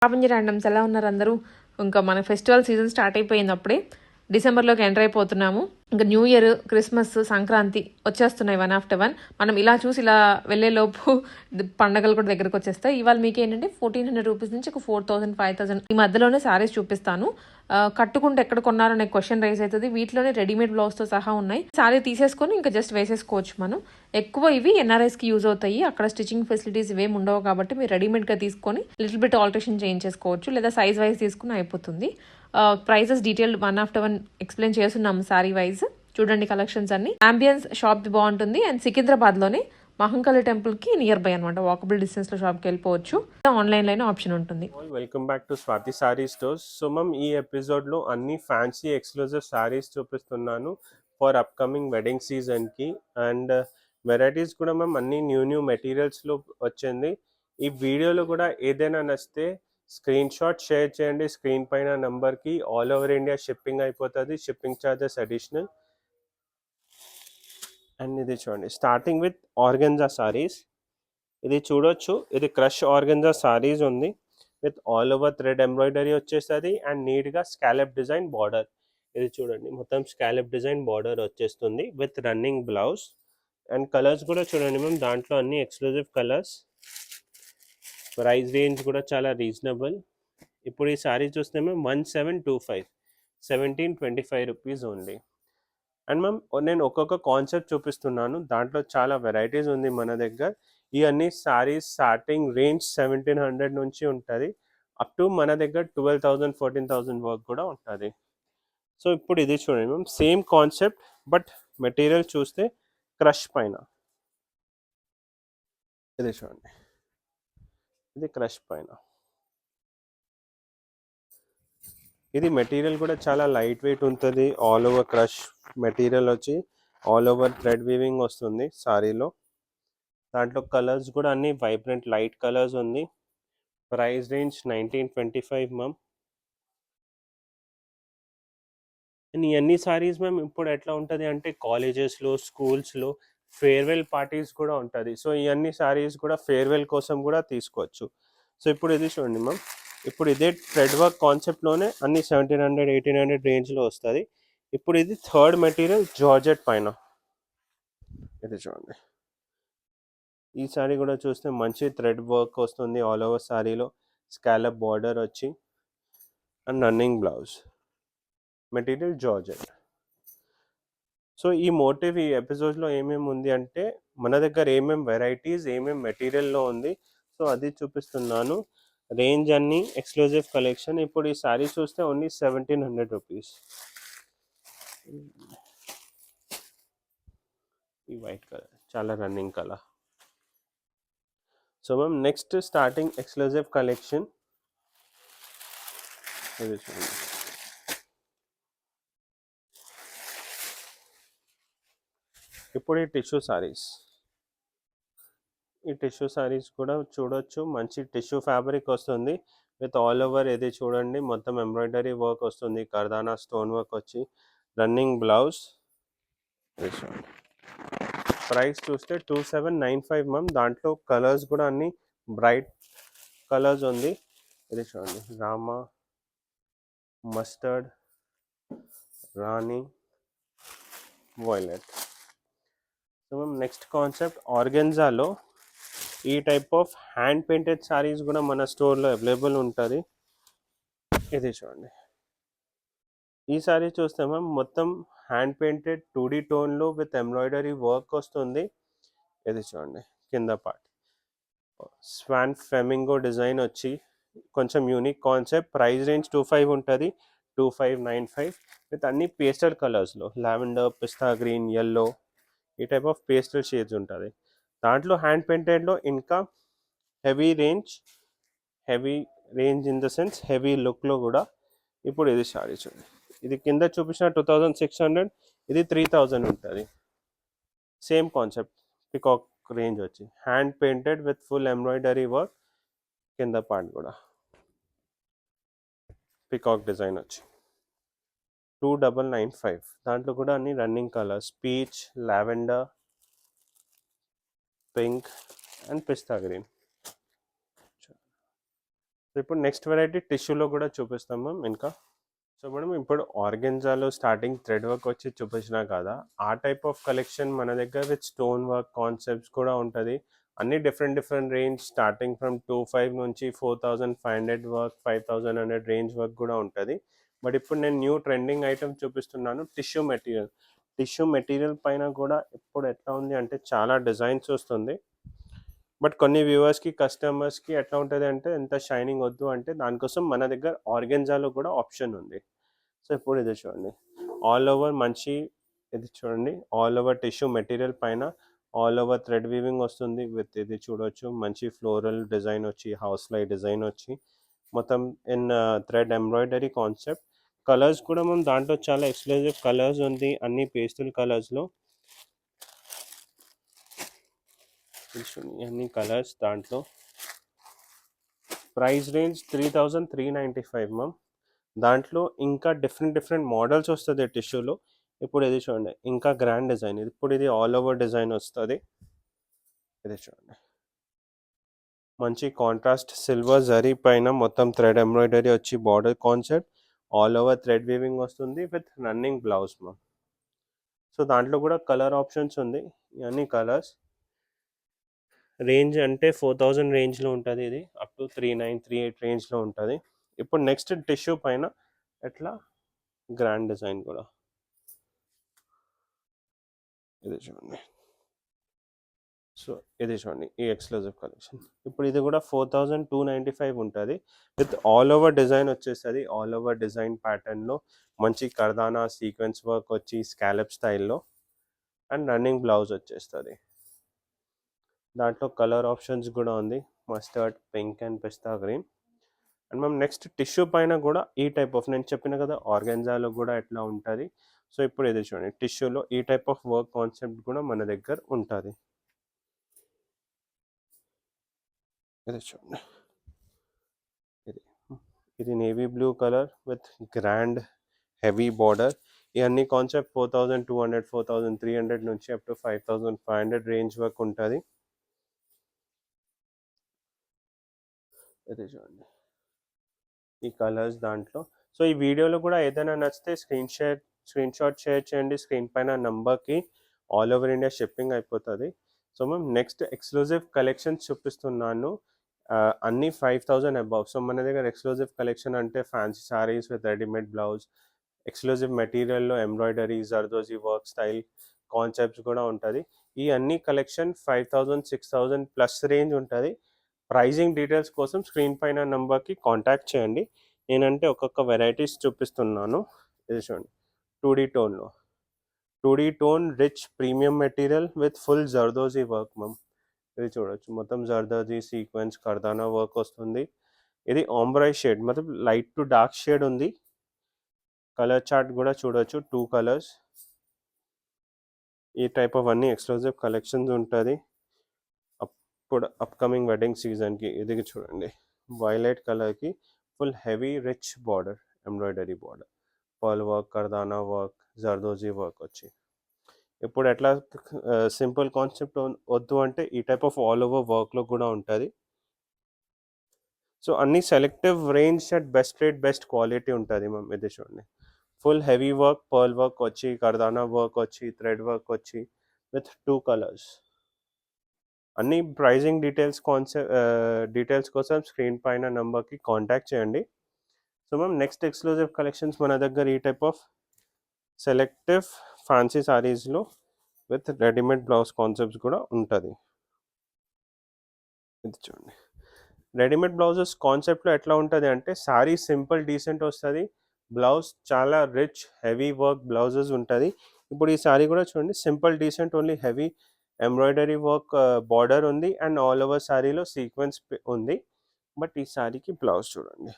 పాపంజీ randoms ఎలా ఉన్నారు అందరూ? ఇంకా మన ఫెస్టివల్ సీజన్ స్టార్ట్ అయిపోయింది. అప్పుడే డిసెంబర్లోకి ఎంటర్ అయిపోతున్నాము. ఇంకా న్యూ ఇయర్, క్రిస్మస్, సంక్రాంతి వచ్చేస్తున్నాయి వన్ ఆఫ్టర్ వన్. మనం ఇలా చూసి ఇలా వెళ్ళేలోపు పండగలు కూడా దగ్గరకు వచ్చేస్తాయి. ఇవాళ మీకు ఏంటంటే 1400 రూపీస్ నుంచి ఒక 4000, 5000 ఈ మధ్యలోనే సారీస్ చూపిస్తాను. కట్టుకుంటే ఎక్కడ కొన్నారో నాకు క్వశ్చన్ రైజ్ అవుతుంది. వీటిలోనే రెడీమేడ్ బ్లౌజ్తో సహా ఉన్నాయి. సారీ తీసేసుకొని ఇంకా జస్ట్ వేసేసుకోవచ్చు మనం. ఎక్కువ ఇవి ఎన్ఆర్ఐస్కి యూజ్ అవుతాయి. అక్కడ స్టిచ్చింగ్ ఫెసిలిటీస్ ఇవేమి ఉండవు కాబట్టి మీరు రెడీమేడ్గా తీసుకొని లిటిల్ బిట్ ఆల్టరేషన్ చేయించేసుకోవచ్చు, లేదా సైజ్ వైజ్ తీసుకుని అయిపోతుంది. Prices detail one after one explain చేస్తున్నాము సారీ వైజ్. చూడండి కలెక్షన్స్ అన్ని. అంబియన్స్ షాప్ బాగుంటుంది అండ్ సికింద్రాబాద్లోనే మహంకాళి టెంపుల్ కి నియర్ బై అనమాట. వాకబుల్ డిస్టెన్స్ లో షాప్ కి వెళ్ళిపోవచ్చు. ఆన్లైన్ లో ఆప్షన్ ఉంటుంది. Welcome back to Swathi sari stores. So ma'am ఈ ఎపిసోడ్ లో అన్ని ఫ్యాన్సీ ఎక్స్క్లూజివ్ సారీస్ చూపిస్తున్నాను ఫర్ అప్కమింగ్ వెడ్డింగ్ సీజన్ కి. అండ్ వెరైటీస్ కూడా మ్యామ్ అన్ని న్యూ మెటీరియల్స్ లో వచ్చింది. ఈ వీడియోలో కూడా ఏదైనా నచ్చితే స్క్రీన్ షాట్ షేర్ చేయండి స్క్రీన్ పైన నంబర్ కి. ఆల్ ఓవర్ ఇండియా షిప్పింగ్ అయిపోతుంది, షిప్పింగ్ ఛార్జెస్ అడిషనల్. అండ్ ఇది చూడండి, స్టార్టింగ్ విత్ ఆర్గెన్జా సారీస్. ఇది చూడొచ్చు, ఇది క్రష్ ఆర్గెన్జా సారీస్ ఉంది with all over thread embroidery వచ్చేస్తుంది అండ్ నీట్గా స్కాలప్ డిజైన్ బార్డర్. ఇది చూడండి, మొత్తం స్కాలప్ డిజైన్ బార్డర్ వచ్చేస్తుంది with running blouse. And colours కూడా చూడండి మ్యామ్, దాంట్లో అన్ని ఎక్స్క్లూజివ్ కలర్స్. ప్రైస్ రేంజ్ కూడా చాలా రీజనబుల్. ఇప్పుడు ఈ సారీ చూస్తే ma'am 1725, 1725 rupees only. And ma'am నేను ఒక్కొక్క కాన్సెప్ట్ చూపిస్తున్నాను, దాంట్లో చాలా వెరైటీస్ ఉంది మన దగ్గర. ఈ అన్ని సారీస్ స్టార్టింగ్ రేంజ్ 1700 నుంచి ఉంటుంది అప్ టు మన దగ్గర 12,000, 14,000 వర్క్ కూడా ఉంటుంది. సో ఇప్పుడు ఇది చూడండి ma'am, same concept but material చూస్తే క్రష్ పైన. ఇది చూడండి, ఇది క్రష్ పైన. ఇది మెటీరియల్ కూడా చాలా లైట్ వెయిట్ ఉంటుంది. ఆల్ ఓవర్ క్రష్ మెటీరియల్ వచ్చి ఆల్ ఓవర్ థ్రెడ్ వీవింగ్ వస్తుంది సారీలో. దాంట్లో కలర్స్ కూడా అన్ని వైబ్రెంట్ లైట్ కలర్స్ ఉంది. Price range 1925 ma'am. అండ్ ఈ అన్ని సారీస్ మ్యామ్ ఇప్పుడు ఎట్లా ఉంటుంది అంటే కాలేజెస్లో, స్కూల్స్లో ఫేర్వెల్ పార్టీస్ కూడా ఉంటుంది. సో ఈ అన్ని సారీస్ కూడా ఫేర్వెల్ కోసం కూడా తీసుకోవచ్చు. సో ఇప్పుడు ఇది చూడండి మ్యామ్, ఇప్పుడు ఇదే థ్రెడ్ వర్క్ కాన్సెప్ట్లోనే అన్ని 1700, 1800 రేంజ్లో వస్తుంది. ఇప్పుడు ఇది థర్డ్ మెటీరియల్ జార్జెట్ పైన. ఇది చూడండి, ఈ సారీ కూడా చూస్తే మంచి థ్రెడ్ వర్క్ వస్తుంది ఆల్ ఓవర్ సారీలో. స్కాలప్ బార్డర్ వచ్చి and running blouse, material georgette. So ఈ మోటివ్ ఈ ఎపిసోడ్లో ఏమేమి ఉంది అంటే మన దగ్గర ఏమేమి వెరైటీస్ ఏమేమి మెటీరియల్లో ఉంది, సో అది చూపిస్తున్నాను. రేంజ్ అన్ని ఎక్స్క్లూజివ్ కలెక్షన్. ఇప్పుడు ఈ సారీ చూస్తే ఓన్లీ 1700 రూపీస్. ఈ వైట్ కలర్ చాలా running colour. So ma'am next starting exclusive collection ఇది చూడండి. ఇప్పుడు ఈ టిష్యూ సారీస్, ఈ టిష్యూ సారీస్ కూడా చూడొచ్చు, మంచి టిష్యూ ఫ్యాబ్రిక్ వస్తుంది విత్ ఆల్ ఓవర్. ఇది చూడండి, మొత్తం ఎంబ్రాయిడరీ వర్క్ వస్తుంది, కర్దానా స్టోన్ వర్క్ వచ్చి రన్నింగ్ బ్లౌజ్. ప్రైస్ చూస్తే 2795 మ్యామ్. దాంట్లో కలర్స్ కూడా అన్ని బ్రైట్ కలర్స్ ఉంది. ఇది చూడండి, రామా, మస్టర్డ్, రాణి, violet. So ma'am next concept ఆర్గెన్జాలో ఈ type of hand painted saris కూడా మన స్టోర్లో అవైలబుల్ ఉంటుంది. ఇది చూడండి, ఈ సారీ చూస్తే మ్యామ్ మొత్తం హ్యాండ్ పెయింటెడ్ 2D టోన్లో విత్ ఎంబ్రాయిడరీ వర్క్ వస్తుంది. ఇది చూడండి, కింద పార్ట్ స్వాన్ ఫ్లెమింగో డిజైన్ వచ్చి కొంచెం యూనిక్ కాన్సెప్ట్. ప్రైస్ రేంజ్ 25 ఉంటుంది, 2595 విత్ అన్ని పేస్టల్ కలర్స్లో, లావెండర్, పిస్తా గ్రీన్, ఎల్లో, ఈ టైప్ ఆఫ్ పేస్టల్ షేడ్స్ ఉంటుంది. దాంట్లో హ్యాండ్ పెయింటెడ్లో ఇంకా heavy range in the sense heavy లుక్లో కూడా. ఇప్పుడు ఇది సారీ చూడండి, ఇది కింద చూపించిన 2600, ఇది 3000 ఉంటుంది. సేమ్ కాన్సెప్ట్, పికాక్ రేంజ్ వచ్చి hand painted with full embroidery work. కింద పార్ట్ కూడా పికాక్ డిజైన్ వచ్చి 2995. దాంట్లో కూడా అన్ని running colours, peach, lavender, pink and pista green. ఇప్పుడు నెక్స్ట్ వెరైటీ టిష్యూలో కూడా చూపిస్తాం మ్యామ్ ఇంకా. సో మేడం ఇప్పుడు ఆర్గెన్జాలో స్టార్టింగ్ థ్రెడ్ వర్క్ వచ్చి చూపించినా కదా, ఆ టైప్ ఆఫ్ కలెక్షన్ మన దగ్గర విత్ స్టోన్ వర్క్ కాన్సెప్ట్స్ కూడా ఉంటుంది. అన్ని different different range starting from 25 నుంచి 4500 వర్క్ 5100 రేంజ్ వర్క్ కూడా ఉంటుంది. బట్ ఇప్పుడు నేను న్యూ ట్రెండింగ్ ఐటమ్ చూపిస్తున్నాను, టిష్యూ మెటీరియల్. టిష్యూ మెటీరియల్ పైన కూడా ఇప్పుడు ఎట్లా ఉంది అంటే చాలా డిజైన్స్ వస్తుంది. బట్ కొన్ని వ్యూవర్స్కి కస్టమర్స్కి ఎట్లా ఉంటుంది అంటే ఎంత షైనింగ్ వద్దు అంటే దానికోసం మన దగ్గర ఆర్గెన్జాలో కూడా ఆప్షన్ ఉంది. సో ఇప్పుడు ఇది చూడండి, ఆల్ ఓవర్ మంచి, ఇది చూడండి ఆల్ ఓవర్ టిష్యూ మెటీరియల్ పైన ఆల్ ఓవర్ థ్రెడ్ వీవింగ్ వస్తుంది. విత్ ఇది చూడొచ్చు మంచి ఫ్లోరల్ డిజైన్ వచ్చి హౌస్ లై డిజైన్ వచ్చి మొత్తం in thread embroidery concept. Colours కూడా మనం దాంట్లో చాలా ఎక్స్క్లూజివ్ కలర్స్ ఉంది, అన్ని పేస్టల్ కలర్స్లో అన్ని కలర్స్ దాంట్లో. Price range 3395 ma'am. దాంట్లో ఇంకా డిఫరెంట్ డిఫరెంట్ మోడల్స్ వస్తుంది టిష్యూలో. ఇప్పుడు ఇది చూడండి ఇంకా గ్రాండ్ డిజైన్, ఇది ఇప్పుడు ఇది ఆల్ ఓవర్ డిజైన్ వస్తుంది. ఇది చూడండి మంచి కాంట్రాస్ట్ సిల్వర్ జరీ పైన మొత్తం థ్రెడ్ ఎంబ్రాయిడరీ వచ్చి border concept, all over thread weaving వస్తుంది with running blouse ma'am. So దాంట్లో కూడా కలర్ ఆప్షన్స్ ఉంది, ఇవన్నీ కలర్స్. రేంజ్ అంటే 4000 రేంజ్లో ఉంటుంది, ఇది అప్ టు 3938 రేంజ్లో ఉంటుంది. ఇప్పుడు నెక్స్ట్ టిష్యూ పైన ఎట్లా గ్రాండ్ డిజైన్ కూడా ఇది చూడండి. సో ఇది చూడండి ఈ ఎక్స్క్లూజివ్ కలెక్షన్. ఇప్పుడు ఇది కూడా 4295 ఉంటుంది విత్ ఆల్ ఓవర్ డిజైన్ వచ్చేస్తుంది. ఆల్ ఓవర్ డిజైన్ ప్యాటర్న్లో మంచి కర్దానా సీక్వెన్స్ వర్క్ వచ్చి స్కాలప్ స్టైల్లో అండ్ రన్నింగ్ బ్లౌజ్ వచ్చేస్తుంది. దాంట్లో కలర్ ఆప్షన్స్ కూడా ఉంది, mustard, pink and pista green. And మేము నెక్స్ట్ టిష్యూ పైన కూడా ఈ టైప్ ఆఫ్, నేను చెప్పిన కదా ఆర్గాన్జాలో కూడా ఎట్లా ఉంటుంది. సో ఇప్పుడు ఇది చూడండి టిష్యూలో ఈ టైప్ ఆఫ్ వర్క్ కాన్సెప్ట్ కూడా మన దగ్గర ఉంటుంది. ఇది చూడండి, ఇది ఇది navy blue colour with grand heavy border. ఇవన్నీ కాన్సెప్ట్ 4200 4300 నుంచి అప్ టు 5500 రేంజ్ వరకు ఉంటుంది. ఇది చూడండి ఈ కలర్స్ దాంట్లో. సో ఈ వీడియోలో కూడా ఏదైనా నచ్చితే స్క్రీన్ షాట్ షేర్ చేయండి, స్క్రీన్ పైన నంబర్కి. ఆల్ ఓవర్ ఇండియా షిప్పింగ్ అయిపోతుంది. సో మేము నెక్స్ట్ ఎక్స్క్లూజివ్ కలెక్షన్స్ చూపిస్తున్నాను, అన్నీ 5000 అబౌవ్. సో మన దగ్గర ఎక్స్క్లూజివ్ కలెక్షన్ అంటే fancy saris with readymade blouse, exclusive మెటీరియల్లో embroidery zardozi work style concepts కూడా ఉంటుంది. ఈ అన్ని కలెక్షన్ 5000 6000 ప్లస్ రేంజ్ ఉంటుంది. ప్రైజింగ్ డీటెయిల్స్ కోసం స్క్రీన్ పైన నెంబర్కి కాంటాక్ట్ చేయండి. నేనంటే ఒక్కొక్క వెరైటీస్ చూపిస్తున్నాను. ఇది చూడండి 2D టోన్లో, 2D tone rich premium material with full zardozi work ma'am. ఇది చూడొచ్చు మొత్తం జర్దోజీ సీక్వెన్స్ కర్దానా వర్క్ వస్తుంది. ఇది ఆంబ్రాయ్ షేడ్ మొత్తం లైట్ టు డార్క్ షేడ్ ఉంది. కలర్ చార్ట్ కూడా చూడొచ్చు 2 కలర్స్. ఈ టైప్ ఆఫ్ అన్ని ఎక్స్క్లూజివ్ కలెక్షన్స్ ఉంటుంది అప్పుడు అప్కమింగ్ వెడ్డింగ్ సీజన్కి. ఇది చూడండి వైలెట్ కలర్కి full heavy rich border, embroidery border, pearl work kardana work zardozi work వచ్చి. ఇప్పుడు ఎట్లా సింపుల్ కాన్సెప్ట్ వద్దు అంటే ఈ టైప్ ఆఫ్ ఆల్ ఓవర్ వర్క్లో కూడా ఉంటుంది. సో అన్ని selective range at best rate best quality ఉంటుంది మ్యామ్. ఇది చూడండి full heavy work, pearl work వచ్చి కర్దానా వర్క్ వచ్చి థ్రెడ్ వర్క్ వచ్చి విత్ 2 కలర్స్. అన్ని ప్రైజింగ్ డీటెయిల్స్ కోసం స్క్రీన్ పైన నెంబర్కి కాంటాక్ట్ చేయండి. So ma'am next exclusive collections మన దగ్గర ఈ టైప్ ఆఫ్ సెలెక్టివ్ ఫ్యాన్సీ సారీస్లో విత్ రెడీమేడ్ బ్లౌజ్ కాన్సెప్ట్స్ కూడా ఉంటుంది. ఇది చూడండి రెడీమేడ్ బ్లౌజెస్ కాన్సెప్ట్లో ఎట్లా ఉంటుంది అంటే సారీ సింపుల్ డీసెంట్ వస్తుంది, బ్లౌజ్ చాలా రిచ్ హెవీ వర్క్ బ్లౌజెస్ ఉంటుంది. ఇప్పుడు ఈ సారీ కూడా చూడండి simple decent only heavy embroidery work border ఉంది అండ్ ఆల్ ఓవర్ సారీలో సీక్వెన్స్ ఉంది. బట్ ఈ సారీకి బ్లౌజ్ చూడండి,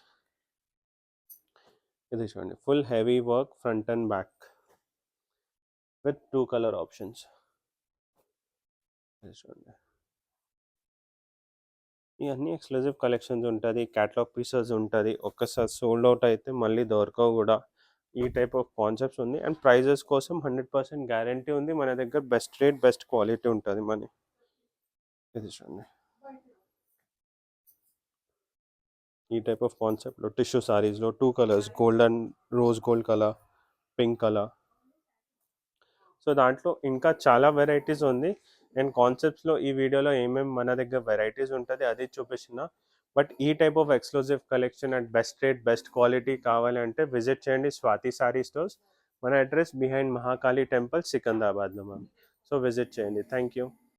ఇది చూడండి full heavy work front and back with 2 colour options. ఇది చూడండి ఇవన్నీ ఎక్స్క్లూజివ్ కలెక్షన్స్ ఉంటుంది, క్యాటలాగ్ పీసెస్ ఉంటుంది. ఒక్కసారి సోల్డ్ అవుట్ అయితే మళ్ళీ దొరకవు కూడా. ఈ టైప్ ఆఫ్ కాన్సెప్ట్స్ ఉంది అండ్ ప్రైజెస్ కోసం 100% గ్యారంటీ ఉంది మన దగ్గర. బెస్ట్ రేట్ బెస్ట్ క్వాలిటీ ఉంటుంది మనీ. ఇది చూడండి ఈ టైప్ ఆఫ్ కాన్సెప్ట్లో టిష్యూ సారీస్లో 2 colours, gold and rose gold colour, pink colour. So దాంట్లో ఇంకా చాలా వెరైటీస్ ఉంది. అండ్ కాన్సెప్ట్స్లో ఈ వీడియోలో ఏమేమి మన దగ్గర వెరైటీస్ ఉంటుంది అది చూపిస్తున్న. బట్ ఈ type of exclusive collection at best rate best quality కావాలంటే విజిట్ చేయండి స్వాతి సారీ స్టోర్స్. మన అడ్రస్ బిహైండ్ మహాకాళి టెంపుల్ సికింద్రాబాద్లో మ్యామ్. సో విజిట్ చేయండి. Thank you.